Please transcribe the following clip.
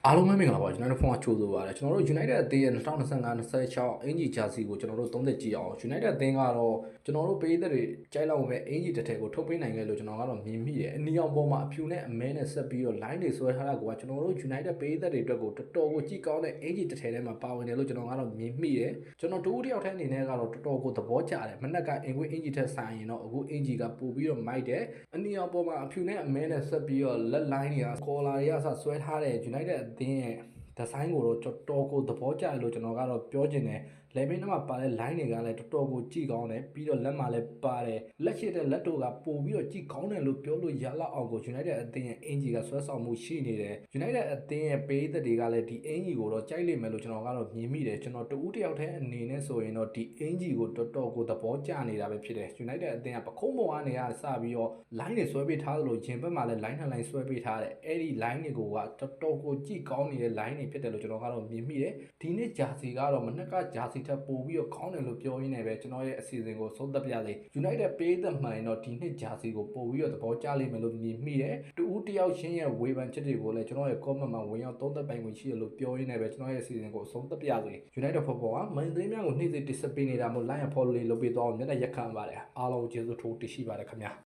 အားလုံးပဲမင်္ဂလာပါကျွန်တော်တို့ဖုန်းကချိုးဆိုပါတယ်ကျွန်တော်တို့ United အသင်းရဲ့2025-26အင်ဂျီဂျာစီကိုကျွန်တော်တို့သုံးသက်ကြည့်အောင် United အသင်းကတော့ကျွန်တော်တို့ပေးသက်တွေကြိုက်လောက်မဲ့အင်ဂျီတစ်ထည်ကိုထုတ်ပေးနိုင်ခဲ့လို့ကျွန်တော်ကတော့မြင်မိတယ်အနီအောင်ပေါ်မှာအဖြူနဲ့အမဲနဲ့ဆက်ပြီးတော့ line တွေဆွဲထားတာကကျွန်တော်တို့ United ပေးသက်တွေအတွက်ကိုတော်တော်ကိုကြည့်ကောင်းတဲ့အင်ဂျီတစ်ထည်ထဲမှာပါဝင်တယ်လို့ကျွန်တော်ကတော့မြင်မိတယ်ကျွန်တော်တို့တယောက်တည်းအနေနဲ့ကတော့တော်တော်ကိုသဘောကျတယ်မနက်ကအင်ကွေးအင်ဂျီထက်ဆိုင်ရင်တော့အခုအင်ဂျီကပို့ပြီးတော့မိုက်တယ်အနီအောင်ပေါ်မှာအဖြူနဲ့အမဲနဲ့ဆက်ပြီးတော့လက် line တွေကကော်လာတွေကစဆွဲထားတဲ့ United အသင်းရဲ့ဒီဇိုင်းကိုတော့တော်တော်ကိုသဘောကျတယ်လို့ကျွန်တော်ကတော့ပြောချင်တယ်လေဘင်းထဲမှာပါတဲ့ line တွေကလည်းတော်တော်ကိုကြည့်ကောင်းတယ်ပြီးတော့လက်မှာလည်းပါတယ်လက်ရှိတဲ့လက်တို့ကပို့ပြီးတော့ကြည့်ကောင်းတယ်လို့ပြောလို့ရလောက်အောင်ကို United အသင်းရဲ့အင်ဂျီကဆွဲဆောင်မှုရှိနေတယ် United အသင်းရဲ့ပေးသက်တွေကလည်းဒီအင်ဂျီကိုတော့ကြိုက်လိမ့်မယ်လို့ကျွန်တော်ကတော့မြင်မိတယ်ကျွန်တော်တူးတယောက်တည်းအနေနဲ့ဆိုရင်တော့ဒီအင်ဂျီကိုတော်တော်ကိုသဘောကျနေတာပဲဖြစ်တယ် United အသင်းကပခုံးပေါ်ကနေကစပြီးတော့ line တွေဆွဲပေးထားသလိုရင်ဘက်မှာလည်း line နှစ် line ဆွဲပေးထားတယ်အဲ့ဒီ line တွေကိုကတော်တော်ကိုကြည့်ကောင်းနေတဲ့ line တွေဖြစ်တယ်လို့ကျွန်တော်ကတော့မြင်မိတယ်ဒီနေ့ဂျာစီကတော့မနက်ကဂျာစီထပ်ပို့ပြီးတော့ကောင်းတယ်လို့ပြောရင်းနဲ့ပဲကျွန်တော်ရဲ့အစီအစဉ်ကိုဆုံးသက်ပြလေ United ပေးသက်မှန်တော့ဒီနေ့ဂျာစီကိုပို့ပြီးတော့သဘောကျလိမ့်မယ်လို့မြင်မိတယ်တူဦးတယောက်ချင်းရဲ့ဝေဖန်ချက်တွေကိုလည်းကျွန်တော်ရဲ့ comment မှာဝင်ရောက်သုံးသပ်ပိုင်ခွင့်ရှိတယ်လို့ပြောရင်းနဲ့ပဲကျွန်တော်ရဲ့အစီအစဉ်ကိုဆုံးသက်ပြစေ United Football ကမန်သိန်းများကိုနှိမ့်စေတစ်ဆက်ပေးနေတာမို့ line follow လေးလုပ်ပေးတော့မျက်နှာရက်ခံပါတယ်အားလုံးကျေးဇူးထိုးတင်ရှိပါတယ်ခင်ဗျာ